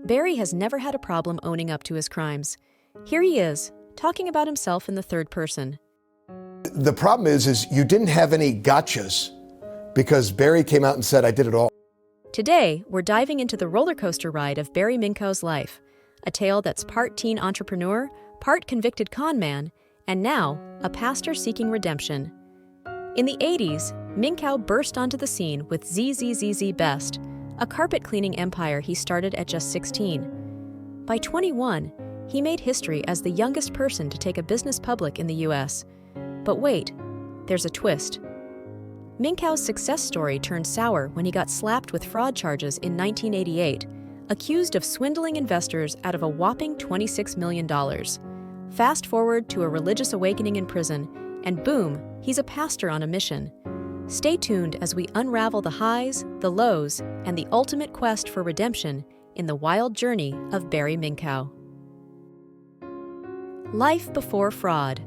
Barry has never had a problem owning up to his crimes. Here he is, talking about himself in the third person. The problem is you didn't have any gotchas because Barry came out and said, I did it all. Today, we're diving into the roller coaster ride of Barry Minkow's life, a tale that's part teen entrepreneur, part convicted con man, and now a pastor seeking redemption. In the 80s, Minkow burst onto the scene with ZZZZ Best, a carpet cleaning empire he started at just 16. By 21, he made history as the youngest person to take a business public in the US. But wait, there's a twist. Minkow's success story turned sour when he got slapped with fraud charges in 1988, accused of swindling investors out of a whopping $26 million. Fast forward to a religious awakening in prison, and boom, he's a pastor on a mission. Stay tuned as we unravel the highs, the lows, and the ultimate quest for redemption in the wild journey of Barry Minkow. Life before fraud.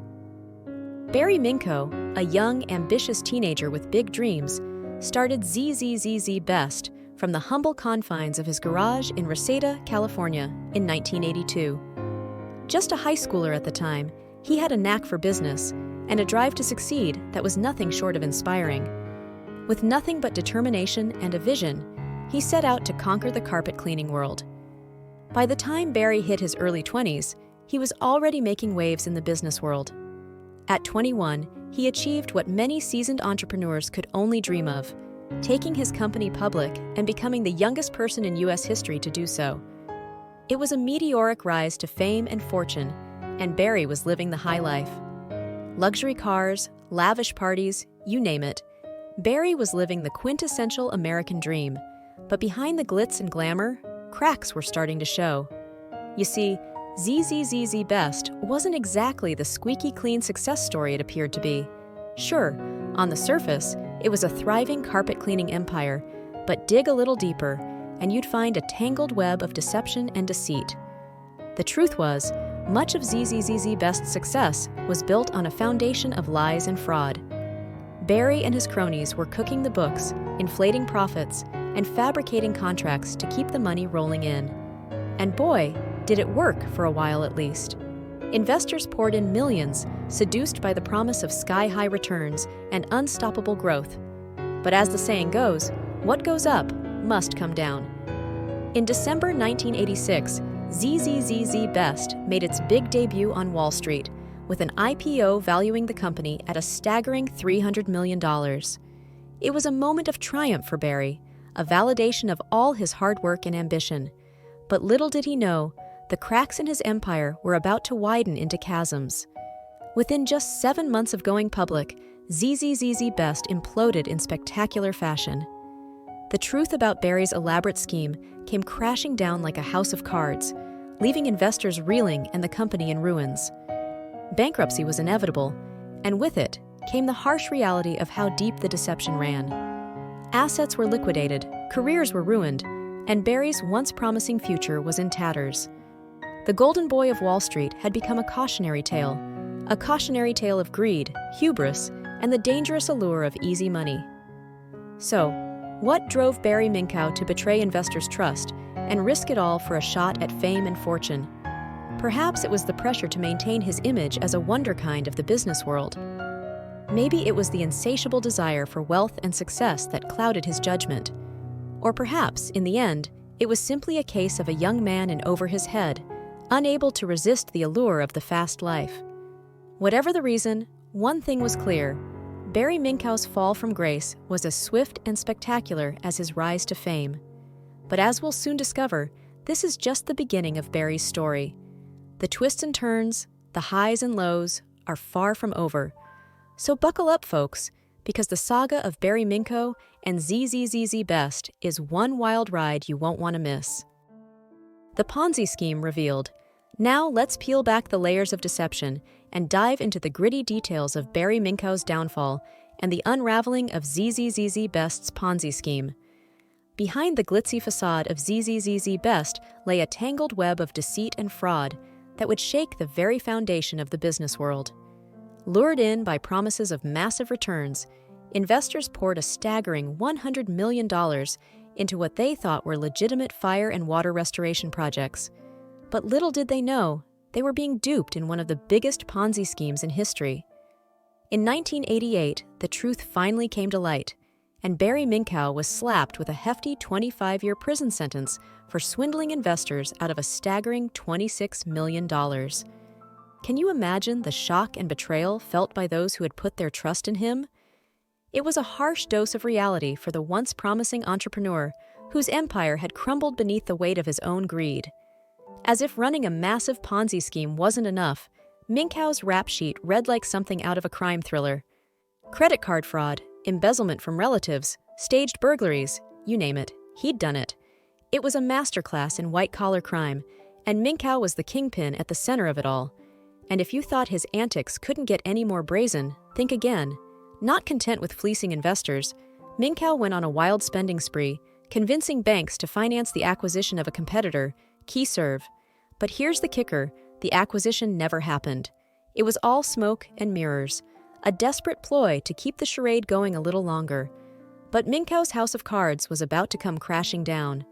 Barry Minkow, a young, ambitious teenager with big dreams, started ZZZZ Best from the humble confines of his garage in Reseda, California, in 1982. Just a high schooler at the time, he had a knack for business and a drive to succeed that was nothing short of inspiring. With nothing but determination and a vision, he set out to conquer the carpet cleaning world. By the time Barry hit his early 20s, he was already making waves in the business world. At 21, he achieved what many seasoned entrepreneurs could only dream of, taking his company public and becoming the youngest person in US history to do so. It was a meteoric rise to fame and fortune, and Barry was living the high life. Luxury cars, lavish parties, you name it. Barry was living the quintessential American dream, but behind the glitz and glamour, cracks were starting to show. You see, ZZZZ Best wasn't exactly the squeaky clean success story it appeared to be. Sure, on the surface, it was a thriving carpet cleaning empire, but dig a little deeper, and you'd find a tangled web of deception and deceit. The truth was, much of ZZZZ Best's success was built on a foundation of lies and fraud. Barry and his cronies were cooking the books, inflating profits, and fabricating contracts to keep the money rolling in. And boy, did it work for a while at least. Investors poured in millions, seduced by the promise of sky-high returns and unstoppable growth. But as the saying goes, what goes up must come down. In December 1986, ZZZZ Best made its big debut on Wall Street, with an IPO valuing the company at a staggering $300 million. It was a moment of triumph for Barry, a validation of all his hard work and ambition. But little did he know, the cracks in his empire were about to widen into chasms. Within just 7 months of going public, ZZZZ Best imploded in spectacular fashion. The truth about Barry's elaborate scheme came crashing down like a house of cards, leaving investors reeling and the company in ruins. Bankruptcy was inevitable, and with it came the harsh reality of how deep the deception ran. Assets were liquidated, careers were ruined, and Barry's once promising future was in tatters. The golden boy of Wall Street had become a cautionary tale of greed, hubris, and the dangerous allure of easy money. So, what drove Barry Minkow to betray investors' trust and risk it all for a shot at fame and fortune? Perhaps it was the pressure to maintain his image as a wonderkind of the business world. Maybe it was the insatiable desire for wealth and success that clouded his judgment. Or perhaps, in the end, it was simply a case of a young man in over his head, unable to resist the allure of the fast life. Whatever the reason, one thing was clear. Barry Minkow's fall from grace was as swift and spectacular as his rise to fame. But as we'll soon discover, this is just the beginning of Barry's story. The twists and turns, the highs and lows, are far from over. So buckle up, folks, because the saga of Barry Minkow and ZZZZ Best is one wild ride you won't want to miss. The Ponzi scheme revealed. Now let's peel back the layers of deception and dive into the gritty details of Barry Minkow's downfall and the unraveling of ZZZZ Best's Ponzi scheme. Behind the glitzy facade of ZZZZ Best lay a tangled web of deceit and fraud that would shake the very foundation of the business world. Lured in by promises of massive returns, investors poured a staggering $100 million into what they thought were legitimate fire and water restoration projects. But little did they know, they were being duped in one of the biggest Ponzi schemes in history. In 1988, the truth finally came to light, and Barry Minkow was slapped with a hefty 25-year prison sentence for swindling investors out of a staggering $26 million. Can you imagine the shock and betrayal felt by those who had put their trust in him? It was a harsh dose of reality for the once promising entrepreneur whose empire had crumbled beneath the weight of his own greed. As if running a massive Ponzi scheme wasn't enough, Minkow's rap sheet read like something out of a crime thriller. Credit card fraud, embezzlement from relatives, staged burglaries, you name it, he'd done it. It was a masterclass in white-collar crime, and Minkow was the kingpin at the center of it all. And if you thought his antics couldn't get any more brazen, think again. Not content with fleecing investors, Minkow went on a wild spending spree, convincing banks to finance the acquisition of a competitor, KeyServe. But here's the kicker, the acquisition never happened. It was all smoke and mirrors, a desperate ploy to keep the charade going a little longer. But Minkow's house of cards was about to come crashing down.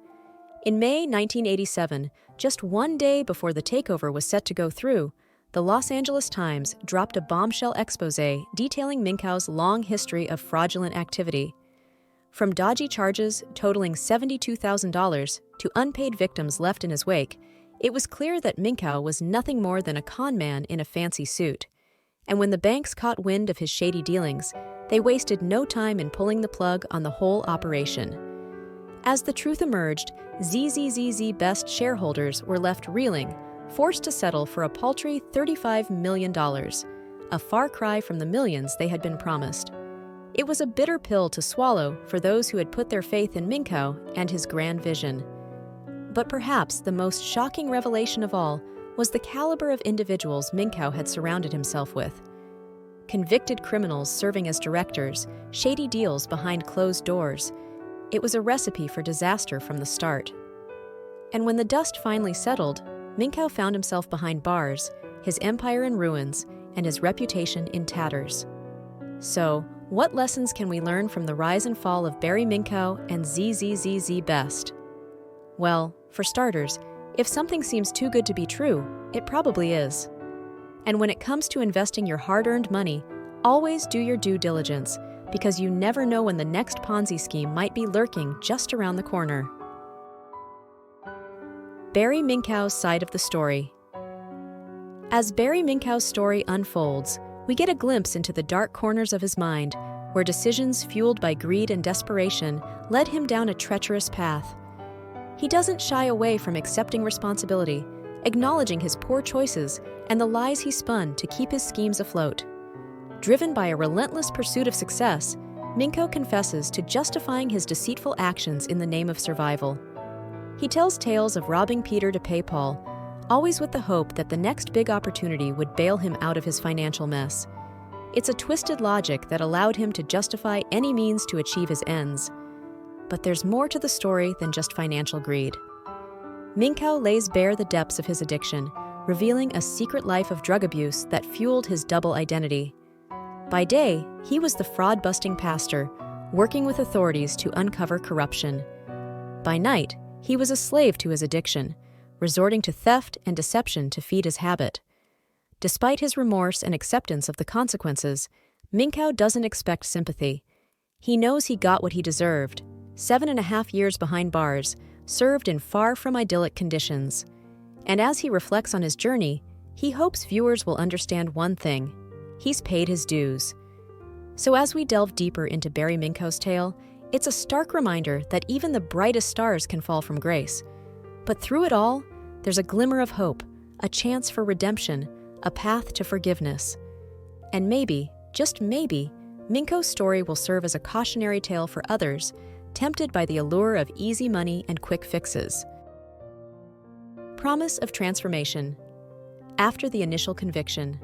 In May 1987, just one day before the takeover was set to go through, the Los Angeles Times dropped a bombshell exposé detailing Minkow's long history of fraudulent activity. From dodgy charges totaling $72,000 to unpaid victims left in his wake, it was clear that Minkow was nothing more than a conman in a fancy suit. And when the banks caught wind of his shady dealings, they wasted no time in pulling the plug on the whole operation. As the truth emerged, ZZZZ Best shareholders were left reeling, forced to settle for a paltry $35 million, a far cry from the millions they had been promised. It was a bitter pill to swallow for those who had put their faith in Minkow and his grand vision. But perhaps the most shocking revelation of all was the caliber of individuals Minkow had surrounded himself with. Convicted criminals serving as directors, shady deals behind closed doors. It was a recipe for disaster from the start. And when the dust finally settled, Minkow found himself behind bars, his empire in ruins, and his reputation in tatters. So, what lessons can we learn from the rise and fall of Barry Minkow and ZZZZ Best? Well, for starters, if something seems too good to be true, it probably is. And when it comes to investing your hard-earned money, always do your due diligence, because you never know when the next Ponzi scheme might be lurking just around the corner. Barry Minkow's side of the story. As Barry Minkow's story unfolds, we get a glimpse into the dark corners of his mind, where decisions fueled by greed and desperation led him down a treacherous path. He doesn't shy away from accepting responsibility, acknowledging his poor choices and the lies he spun to keep his schemes afloat. Driven by a relentless pursuit of success, Minko confesses to justifying his deceitful actions in the name of survival. He tells tales of robbing Peter to pay Paul, always with the hope that the next big opportunity would bail him out of his financial mess. It's a twisted logic that allowed him to justify any means to achieve his ends. But there's more to the story than just financial greed. Minkow lays bare the depths of his addiction, revealing a secret life of drug abuse that fueled his double identity. By day, he was the fraud-busting pastor, working with authorities to uncover corruption. By night, he was a slave to his addiction, resorting to theft and deception to feed his habit. Despite his remorse and acceptance of the consequences, Minkow doesn't expect sympathy. He knows he got what he deserved, 7.5 years behind bars, served in far from idyllic conditions. And as he reflects on his journey, he hopes viewers will understand one thing: he's paid his dues. So as we delve deeper into Barry Minkow's tale, it's a stark reminder that even the brightest stars can fall from grace. But through it all, there's a glimmer of hope, a chance for redemption, a path to forgiveness. And maybe, just maybe, Minko's story will serve as a cautionary tale for others tempted by the allure of easy money and quick fixes. Promise of transformation. After the initial conviction.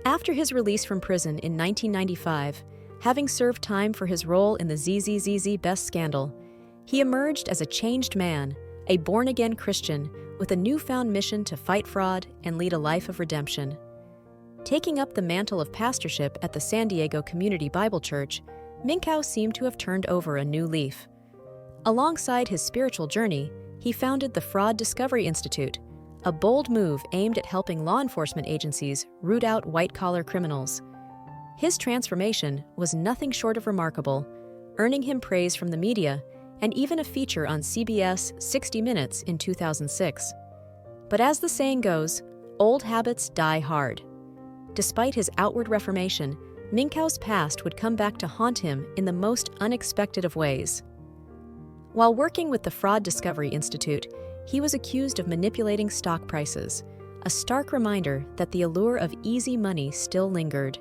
After his release from prison in 1995, having served time for his role in the ZZZZ Best scandal, he emerged as a changed man, a born-again Christian with a newfound mission to fight fraud and lead a life of redemption. Taking up the mantle of pastorship at the San Diego Community Bible Church, Minkow seemed to have turned over a new leaf. Alongside his spiritual journey, he founded the Fraud Discovery Institute, a bold move aimed at helping law enforcement agencies root out white-collar criminals. His transformation was nothing short of remarkable, earning him praise from the media and even a feature on CBS 60 Minutes in 2006. But as the saying goes, old habits die hard. Despite his outward reformation, Minkow's past would come back to haunt him in the most unexpected of ways. While working with the Fraud Discovery Institute, he was accused of manipulating stock prices, a stark reminder that the allure of easy money still lingered.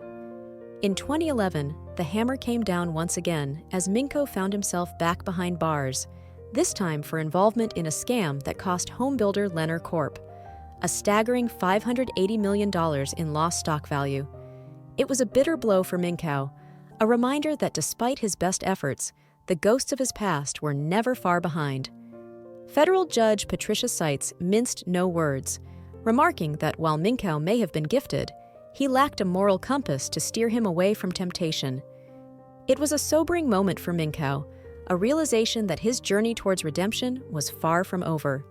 In 2011, the hammer came down once again as Minko found himself back behind bars, this time for involvement in a scam that cost homebuilder Lennar Corp. A staggering $580 million in lost stock value. It was a bitter blow for Minkow, a reminder that despite his best efforts, the ghosts of his past were never far behind. Federal Judge Patricia Seitz minced no words, remarking that while Minkow may have been gifted, he lacked a moral compass to steer him away from temptation. It was a sobering moment for Minkow, a realization that his journey towards redemption was far from over.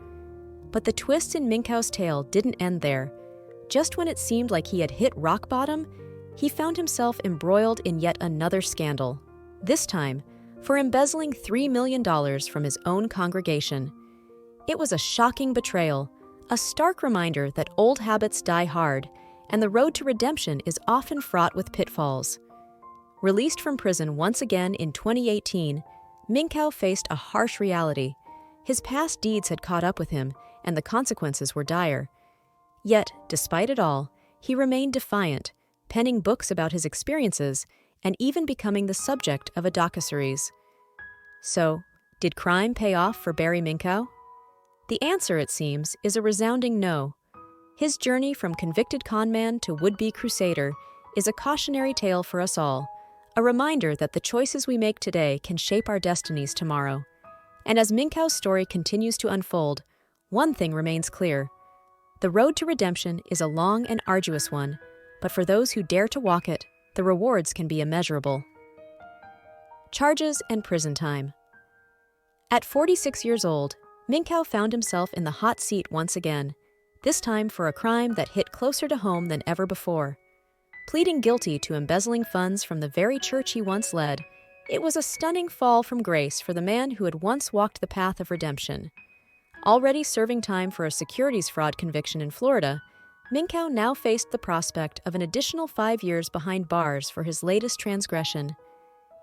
But the twists in Minkow's tale didn't end there. Just when it seemed like he had hit rock bottom, he found himself embroiled in yet another scandal. This time, for embezzling $3 million from his own congregation. It was a shocking betrayal, a stark reminder that old habits die hard, and the road to redemption is often fraught with pitfalls. Released from prison once again in 2018, Minkow faced a harsh reality. His past deeds had caught up with him, and the consequences were dire. Yet, despite it all, he remained defiant, penning books about his experiences and even becoming the subject of a docuseries. So, did crime pay off for Barry Minkow? The answer, it seems, is a resounding no. His journey from convicted conman to would-be crusader is a cautionary tale for us all, a reminder that the choices we make today can shape our destinies tomorrow. And as Minkow's story continues to unfold, one thing remains clear. The road to redemption is a long and arduous one, but for those who dare to walk it, the rewards can be immeasurable. Charges and prison time. At 46 years old, Minkow found himself in the hot seat once again, this time for a crime that hit closer to home than ever before. Pleading guilty to embezzling funds from the very church he once led, it was a stunning fall from grace for the man who had once walked the path of redemption. Already serving time for a securities fraud conviction in Florida, Minkow now faced the prospect of an additional 5 years behind bars for his latest transgression.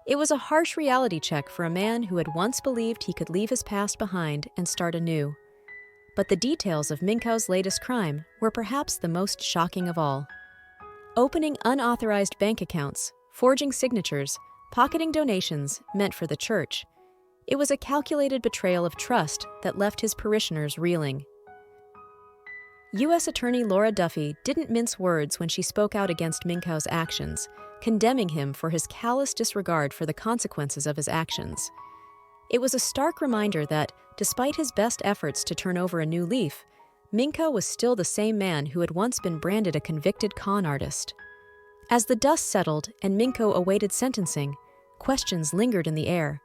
It was a harsh reality check for a man who had once believed he could leave his past behind and start anew. But the details of Minkow's latest crime were perhaps the most shocking of all. Opening unauthorized bank accounts, forging signatures, pocketing donations meant for the church. It was a calculated betrayal of trust that left his parishioners reeling. U.S. Attorney Laura Duffy didn't mince words when she spoke out against Minkow's actions, condemning him for his callous disregard for the consequences of his actions. It was a stark reminder that, despite his best efforts to turn over a new leaf, Minko was still the same man who had once been branded a convicted con artist. As the dust settled and Minko awaited sentencing, questions lingered in the air.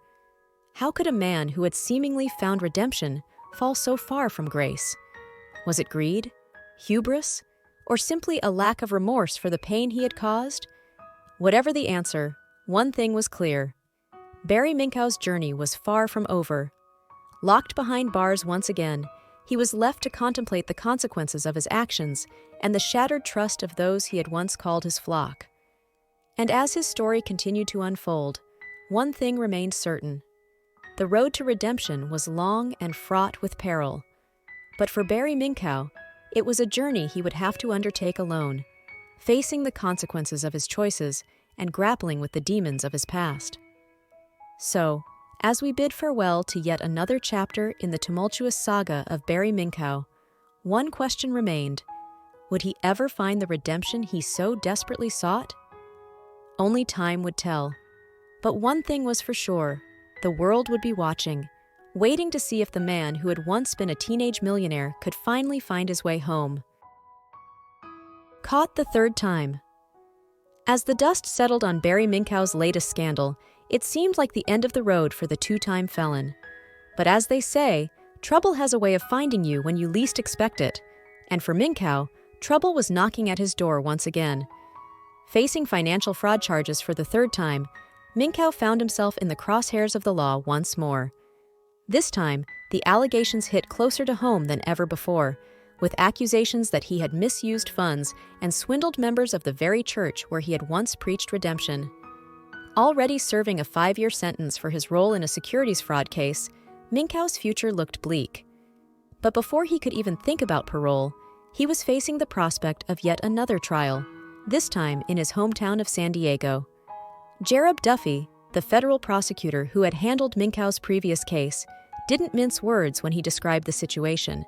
How could a man who had seemingly found redemption fall so far from grace? Was it greed, hubris, or simply a lack of remorse for the pain he had caused? Whatever the answer, one thing was clear. Barry Minkow's journey was far from over. Locked behind bars once again, he was left to contemplate the consequences of his actions and the shattered trust of those he had once called his flock. And as his story continued to unfold, one thing remained certain. The road to redemption was long and fraught with peril. But for Barry Minkow, it was a journey he would have to undertake alone, facing the consequences of his choices and grappling with the demons of his past. So, as we bid farewell to yet another chapter in the tumultuous saga of Barry Minkow, one question remained: would he ever find the redemption he so desperately sought? Only time would tell. But one thing was for sure: the world would be watching, waiting to see if the man who had once been a teenage millionaire could finally find his way home. Caught the third time. As the dust settled on Barry Minkow's latest scandal, it seemed like the end of the road for the two-time felon. But as they say, trouble has a way of finding you when you least expect it. And for Minkow, trouble was knocking at his door once again. Facing financial fraud charges for the third time, Minkow found himself in the crosshairs of the law once more. This time, the allegations hit closer to home than ever before, with accusations that he had misused funds and swindled members of the very church where he had once preached redemption. Already serving a 5-year sentence for his role in a securities fraud case, Minkow's future looked bleak. But before he could even think about parole, he was facing the prospect of yet another trial, this time in his hometown of San Diego. Jared Duffy, the federal prosecutor who had handled Minkow's previous case, didn't mince words when he described the situation.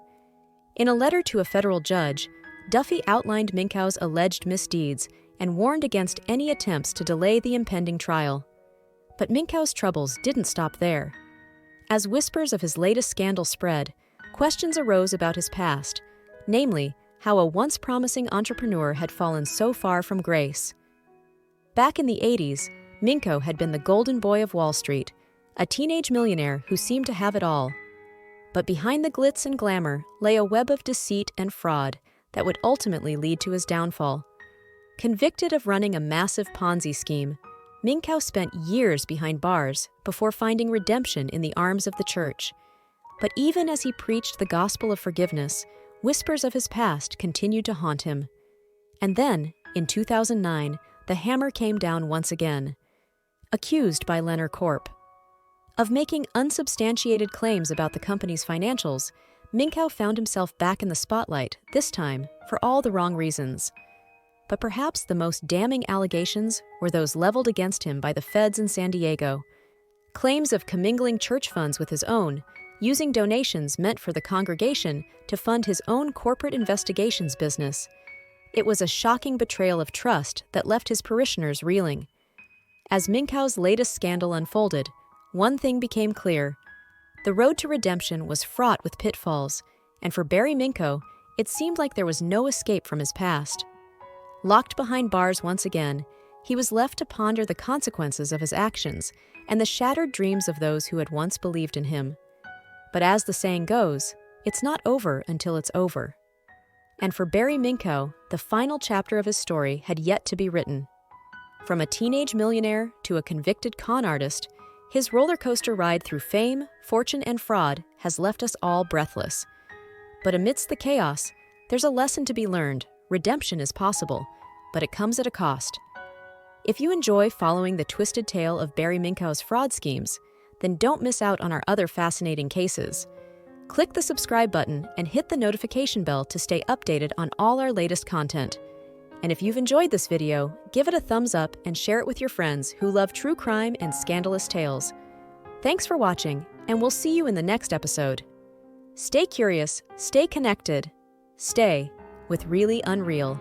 In a letter to a federal judge, Duffy outlined Minkow's alleged misdeeds and warned against any attempts to delay the impending trial. But Minkow's troubles didn't stop there. As whispers of his latest scandal spread, questions arose about his past, namely, how a once promising entrepreneur had fallen so far from grace. Back in the 80s, Minko had been the golden boy of Wall Street, a teenage millionaire who seemed to have it all. But behind the glitz and glamour lay a web of deceit and fraud that would ultimately lead to his downfall. Convicted of running a massive Ponzi scheme, Minkow spent years behind bars before finding redemption in the arms of the church. But even as he preached the gospel of forgiveness, whispers of his past continued to haunt him. And then, in 2009, the hammer came down once again. Accused by Leonard Corp. Of making unsubstantiated claims about the company's financials, Minkow found himself back in the spotlight, this time for all the wrong reasons. But perhaps the most damning allegations were those leveled against him by the feds in San Diego. Claims of commingling church funds with his own, using donations meant for the congregation to fund his own corporate investigations business. It was a shocking betrayal of trust that left his parishioners reeling. As Minkow's latest scandal unfolded, one thing became clear. The road to redemption was fraught with pitfalls, and for Barry Minkow, it seemed like there was no escape from his past. Locked behind bars once again, he was left to ponder the consequences of his actions and the shattered dreams of those who had once believed in him. But as the saying goes, it's not over until it's over. And for Barry Minkow, the final chapter of his story had yet to be written. From a teenage millionaire to a convicted con artist, his roller coaster ride through fame, fortune, and fraud has left us all breathless. But amidst the chaos, there's a lesson to be learned. Redemption is possible, but it comes at a cost. If you enjoy following the twisted tale of Barry Minkow's fraud schemes, then don't miss out on our other fascinating cases. Click the subscribe button and hit the notification bell to stay updated on all our latest content. And if you've enjoyed this video, give it a thumbs up and share it with your friends who love true crime and scandalous tales. Thanks for watching, and we'll see you in the next episode. Stay curious, stay connected, stay with Reely Unreal.